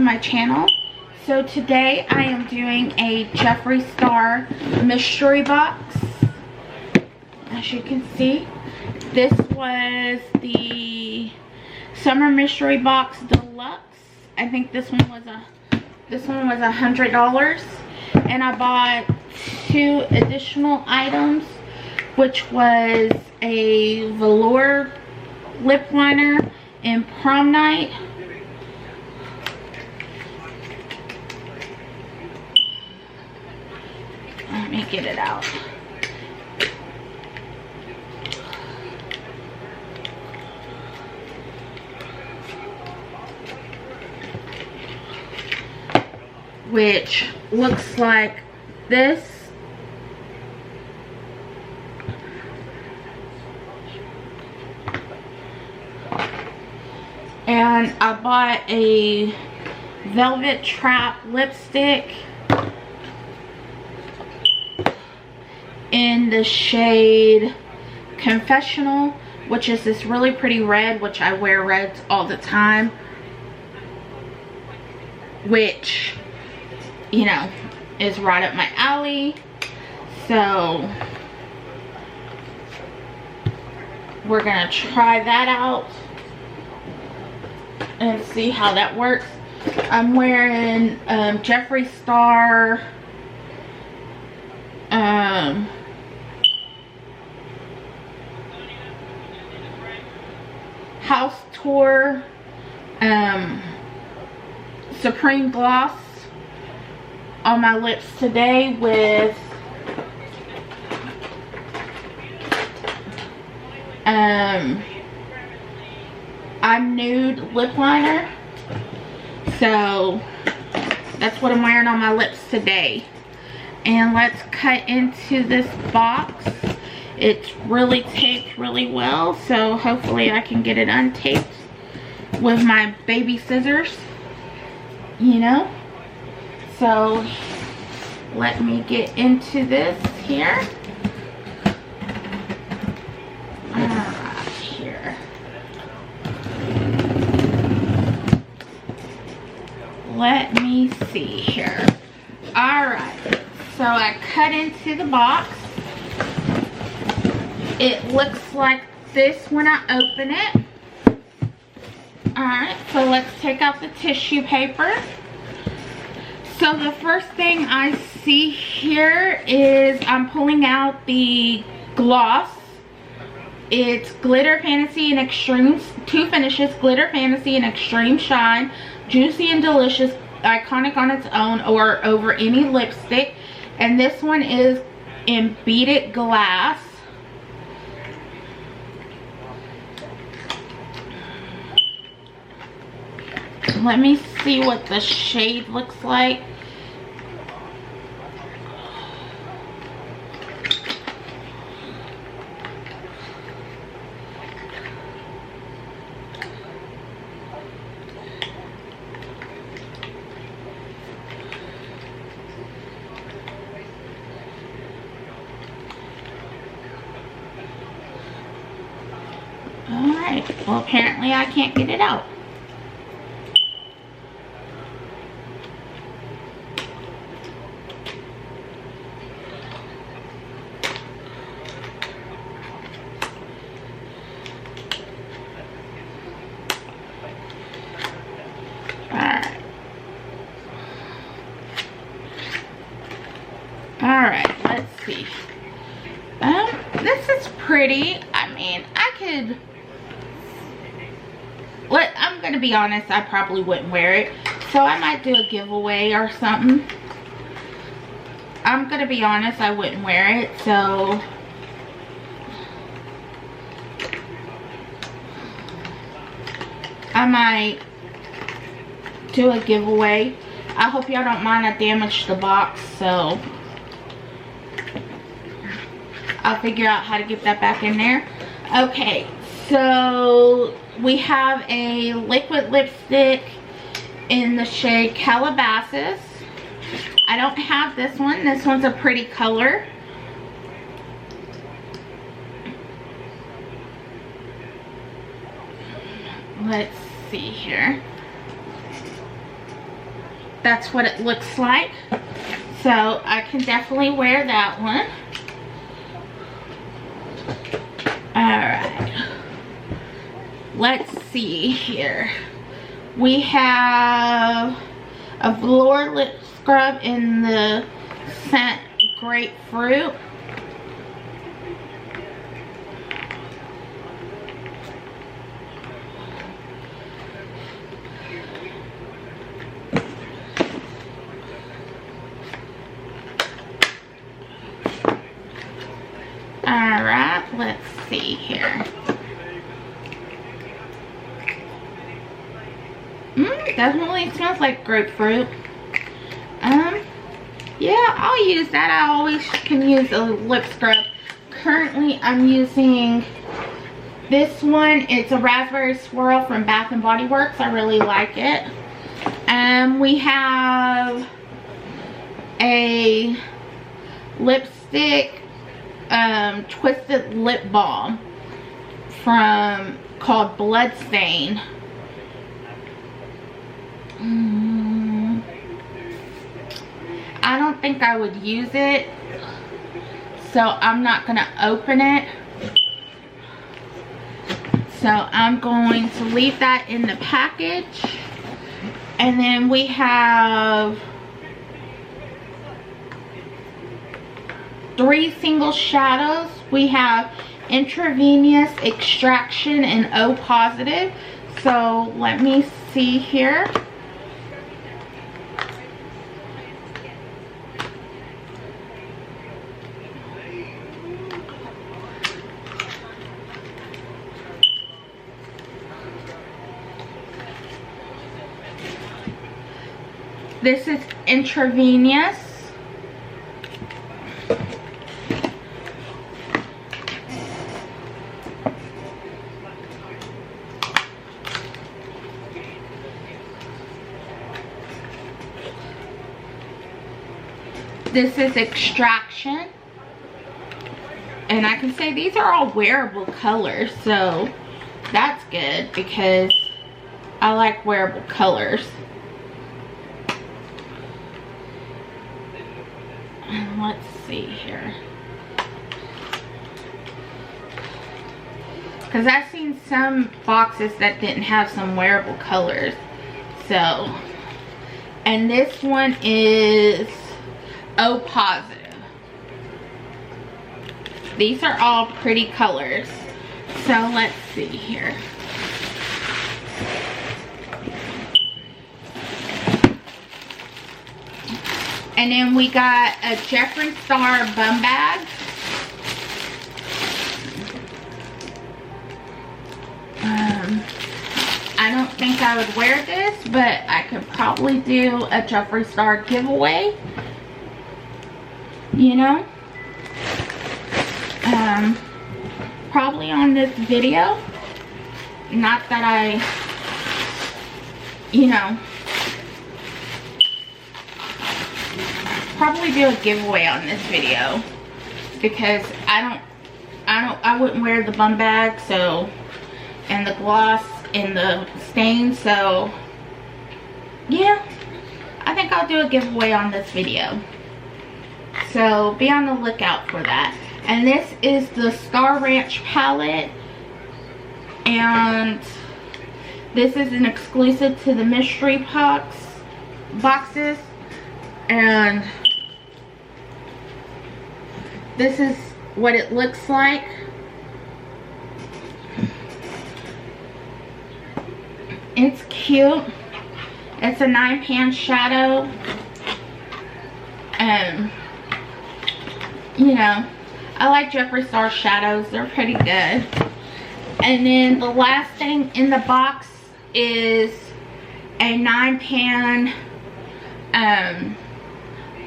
my channel. So today I am doing a Jeffree Star mystery box. As you can see, this was the Summer Mystery Box Deluxe. I think this one was $100, and I bought 2 additional items, which was a velour lip liner in Prom Night. Let me get it out. Which looks like this. And I bought a Velvet Trap lipstick in the shade Confessional, which is this really pretty red, which I wear reds all the time, which, you know, is right up my alley. So we're gonna try that out and see how that works. I'm wearing Jeffree Star House Tour Supreme Gloss on my lips today with I'm Nude lip liner. So that's what I'm wearing on my lips today. And let's cut into this box. It's really taped really well, so hopefully I can get it untaped with my baby scissors, you know. So let me get into this here. Alright, here. Let me see here. Alright, so I cut into the box. It looks like this when I open it. Alright, so let's take out the tissue paper. So the first thing I see here is I'm pulling out the gloss. It's Glitter Fantasy and Extreme, 2 finishes, Glitter Fantasy and Extreme Shine, Juicy and Delicious, iconic on its own or over any lipstick. And this one is in Beaded Glass. Let me see what the shade looks like. Alright, well apparently I can't get it out. Alright, let's see. This is pretty. I mean, I could... I'm gonna be honest, I probably wouldn't wear it. So I might do a giveaway or something. I'm gonna be honest, I wouldn't wear it, so... I might do a giveaway. I hope y'all don't mind I damaged the box, so... I'll figure out how to get that back in there. Okay, so we have a liquid lipstick in the shade Calabasas. I don't have this one. This one's a pretty color. Let's see here. that's what it looks like. So I can definitely wear that one. Alright. Let's see here. We have a velour lip scrub in the scent grapefruit. Alright, let's see here. Definitely smells like grapefruit. Yeah, I'll use that. I always can use a lip scrub. Currently, I'm using this one. It's a raspberry swirl from Bath and Body Works. I really like it. We have a lipstick twisted lip balm called Bloodstain. I don't think I would use it, so I'm not gonna open it. So I'm going to leave that in the package. And then we have 3 single shadows. We have Intravenous Extraction and O Positive. So let me see here. This is Intravenous. This is Extraction. And I can say these are all wearable colors, so that's good because I like wearable colors. And let's see here. Because I've seen some boxes that didn't have some wearable colors. So, and this one is O Positive. These are all pretty colors. So let's see here. And then we got a Jeffree Star bum bag. I don't think I would wear this, but I could probably do a Jeffree Star giveaway. You know? Probably on this video. Not that I, you know, probably do a giveaway on this video because I wouldn't wear the bum bag, so, and the gloss and the stain, so yeah, I think I'll do a giveaway on this video, so be on the lookout for that. And this is the Star Ranch palette, and this is an exclusive to the mystery boxes, and this is what it looks like. It's cute. It's a 9-pan shadow. You know, I like Jeffree Star shadows. They're pretty good. And then the last thing in the box is a 9-pan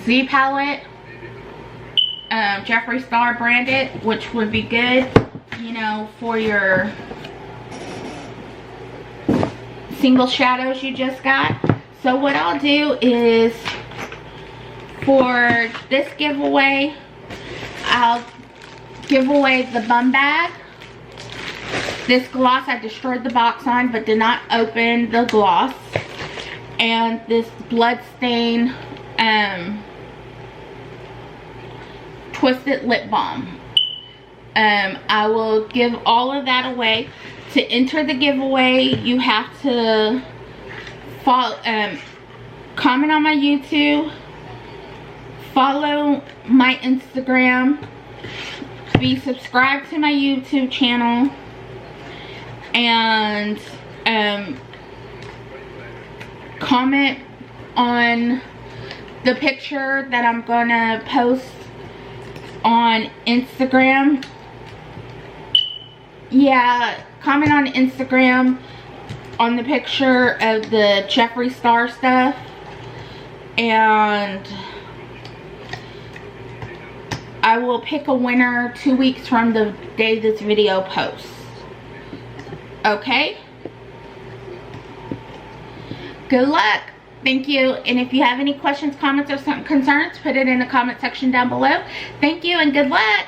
Z palette. Jeffree Star branded, which would be good, you know, for your single shadows you just got. So what I'll do is, for this giveaway, I'll give away the bum bag. This gloss I destroyed the box on, but did not open the gloss. and this Bloodstain Twisted Lip Balm. I will give all of that away. To enter the giveaway, you have to follow, comment on my YouTube, follow my Instagram, be subscribed to my YouTube channel, and comment on the picture that I'm gonna post on Instagram. Yeah, comment on Instagram on the picture of the Jeffree Star stuff, and I will pick a winner 2 weeks from the day this video posts. Okay? Good luck. Thank you. And if you have any questions, comments, or concerns, put it in the comment section down below. Thank you and good luck.